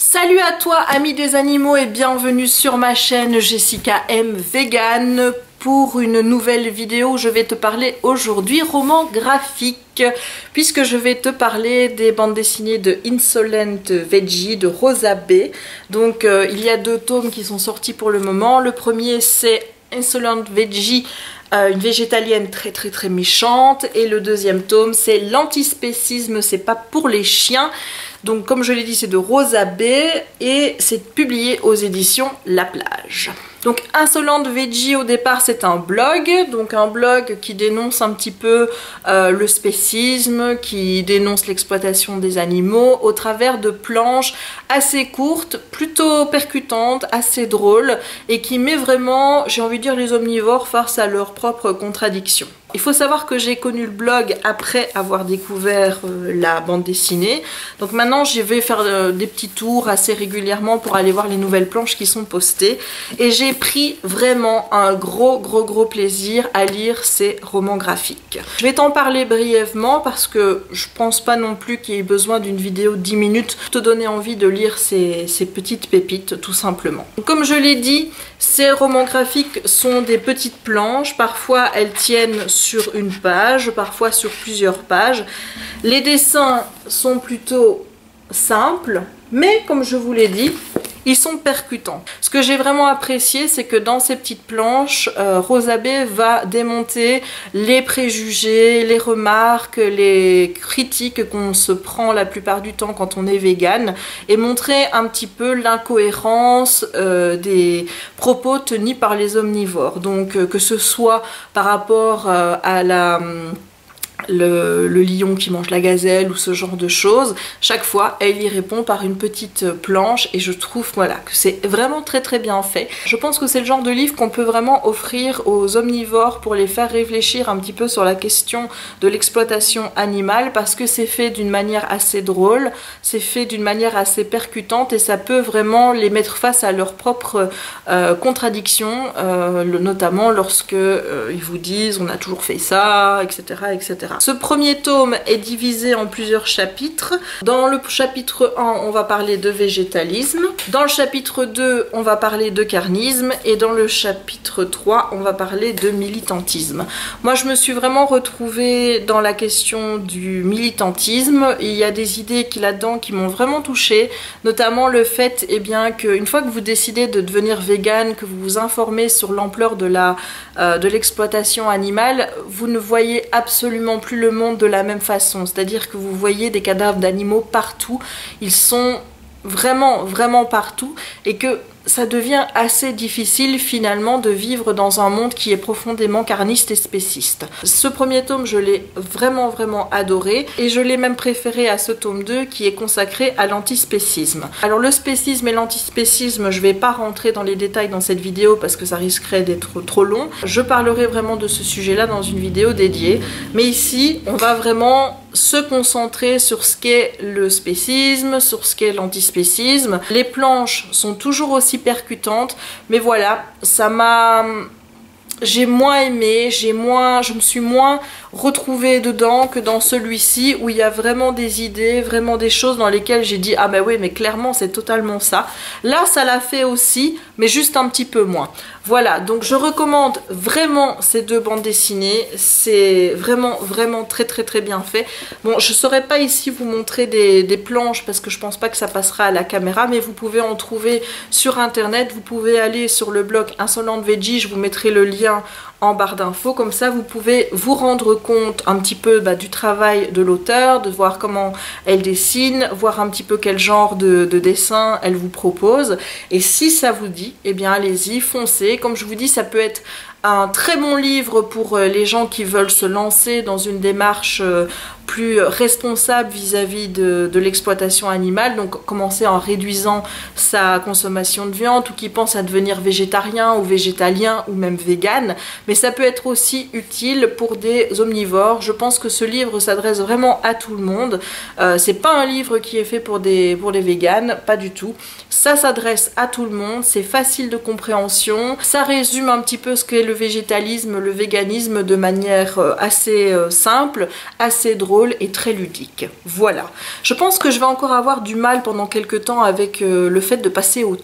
Salut à toi amis des animaux et bienvenue sur ma chaîne Jessica M Vegan pour une nouvelle vidéo. Je vais te parler aujourd'hui roman graphique puisque je vais te parler des bandes dessinées de Insolent Veggie de Rosa B. Donc il y a deux tomes qui sont sortis pour le moment. Le premier c'est Insolent Veggie, une végétalienne très méchante, et le deuxième tome c'est l'antispécisme, c'est pas pour les chiens. Donc comme je l'ai dit, c'est de Rosa B et c'est publié aux éditions La Plage. Donc Insolent Veggie au départ c'est un blog, donc un blog qui dénonce un petit peu le spécisme, qui dénonce l'exploitation des animaux au travers de planches assez courtes, plutôt percutantes, assez drôles et qui met vraiment, j'ai envie de dire, les omnivores face à leurs propres contradictions. Il faut savoir que j'ai connu le blog après avoir découvert la bande dessinée. Donc maintenant je vais faire des petits tours assez régulièrement pour aller voir les nouvelles planches qui sont postées. Et j'ai pris vraiment un gros plaisir à lire ces romans graphiques. Je vais t'en parler brièvement parce que je pense pas non plus qu'il y ait besoin d'une vidéo de 10 minutes pour te donner envie de lire ces petites pépites tout simplement. Comme je l'ai dit, ces romans graphiques sont des petites planches. Parfois elles tiennent sur une page, parfois sur plusieurs pages. Les dessins sont plutôt simples, mais comme je vous l'ai dit, ils sont percutants. Ce que j'ai vraiment apprécié, c'est que dans ces petites planches, Rosa B va démonter les préjugés, les remarques, les critiques qu'on se prend la plupart du temps quand on est vegan et montrer un petit peu l'incohérence des propos tenus par les omnivores. Donc que ce soit par rapport à le lion qui mange la gazelle ou ce genre de choses, chaque fois elle y répond par une petite planche et je trouve voilà que c'est vraiment très bien fait. Je pense que c'est le genre de livre qu'on peut vraiment offrir aux omnivores pour les faire réfléchir un petit peu sur la question de l'exploitation animale, parce que c'est fait d'une manière assez drôle, c'est fait d'une manière assez percutante et ça peut vraiment les mettre face à leurs propres contradictions, notamment lorsque ils vous disent on a toujours fait ça, etc. Ce premier tome est divisé en plusieurs chapitres. Dans le chapitre 1, on va parler de végétalisme. Dans le chapitre 2, on va parler de carnisme. Et dans le chapitre 3, on va parler de militantisme. Moi, je me suis vraiment retrouvée dans la question du militantisme. Il y a des idées là-dedans qui m'ont vraiment touchée, notamment le fait qu'une fois que vous décidez de devenir vegan, que vous vous informez sur l'ampleur de l'exploitation animale, vous ne voyez absolument plus le monde de la même façon, c'est-à-dire que vous voyez des cadavres d'animaux partout, ils sont vraiment partout, et que ça devient assez difficile finalement de vivre dans un monde qui est profondément carniste et spéciste. Ce premier tome, je l'ai vraiment adoré et je l'ai même préféré à ce tome 2 qui est consacré à l'antispécisme. Alors le spécisme et l'antispécisme, je vais pas rentrer dans les détails dans cette vidéo parce que ça risquerait d'être trop long. Je parlerai vraiment de ce sujet-là dans une vidéo dédiée. Mais ici, on va vraiment se concentrer sur ce qu'est le spécisme, sur ce qu'est l'antispécisme. Les planches sont toujours aussi percutantes, mais voilà, j'ai moins aimé, je me suis moins retrouvée dedans que dans celui-ci où il y a vraiment des idées, vraiment des choses dans lesquelles j'ai dit ah bah oui mais clairement c'est totalement ça. Là ça l'a fait aussi, mais juste un petit peu moins. Voilà, donc je recommande vraiment ces deux bandes dessinées, c'est vraiment très bien fait. Bon, je saurais pas ici vous montrer des planches parce que je pense pas que ça passera à la caméra, mais vous pouvez en trouver sur internet, vous pouvez aller sur le blog Insolent Veggie, je vous mettrai le lien en barre d'infos, comme ça vous pouvez vous rendre compte un petit peu du travail de l'auteur, de voir comment elle dessine, voir un petit peu quel genre de dessin elle vous propose, et si ça vous dit, eh bien allez-y, foncez. Comme je vous dis, ça peut être un très bon livre pour les gens qui veulent se lancer dans une démarche plus responsable vis-à-vis de l'exploitation animale, donc commencer en réduisant sa consommation de viande, ou qui pense à devenir végétarien ou végétalien ou même vegan, mais ça peut être aussi utile pour des omnivores. Je pense que ce livre s'adresse vraiment à tout le monde. C'est pas un livre qui est fait pour des véganes, pas du tout. Ça s'adresse à tout le monde, c'est facile de compréhension, ça résume un petit peu ce qu'est le le végétalisme, le véganisme de manière assez simple, assez drôle et très ludique. Voilà. Je pense que je vais encore avoir du mal pendant quelques temps avec le fait de passer au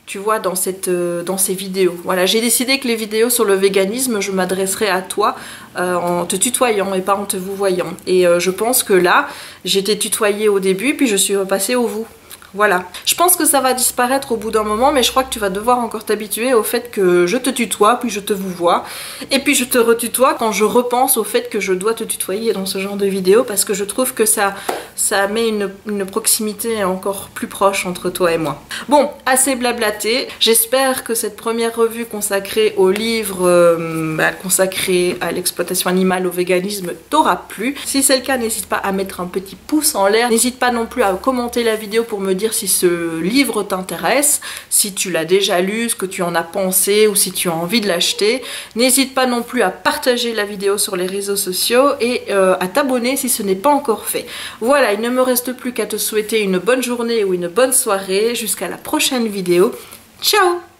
tu vois, dans ces vidéos. Voilà, j'ai décidé que les vidéos sur le véganisme, je m'adresserai à toi en te tutoyant et pas en te vous voyant. Et je pense que là, j'étais tutoyée au début, puis je suis repassée au vous. Voilà. Je pense que ça va disparaître au bout d'un moment, mais je crois que tu vas devoir encore t'habituer au fait que je te tutoie, puis je te vous vois, et puis je te retutoie quand je repense au fait que je dois te tutoyer dans ce genre de vidéo, parce que je trouve que ça met une proximité encore plus proche entre toi et moi. Bon, assez blablaté. J'espère que cette première revue consacrée au livre, consacré à l'exploitation animale, au véganisme, t'aura plu. Si c'est le cas, n'hésite pas à mettre un petit pouce en l'air. N'hésite pas non plus à commenter la vidéo pour me dire si ce livre t'intéresse, si tu l'as déjà lu, ce que tu en as pensé ou si tu as envie de l'acheter. N'hésite pas non plus à partager la vidéo sur les réseaux sociaux et à t'abonner si ce n'est pas encore fait. Voilà, il ne me reste plus qu'à te souhaiter une bonne journée ou une bonne soirée. Jusqu'à la prochaine vidéo. Ciao!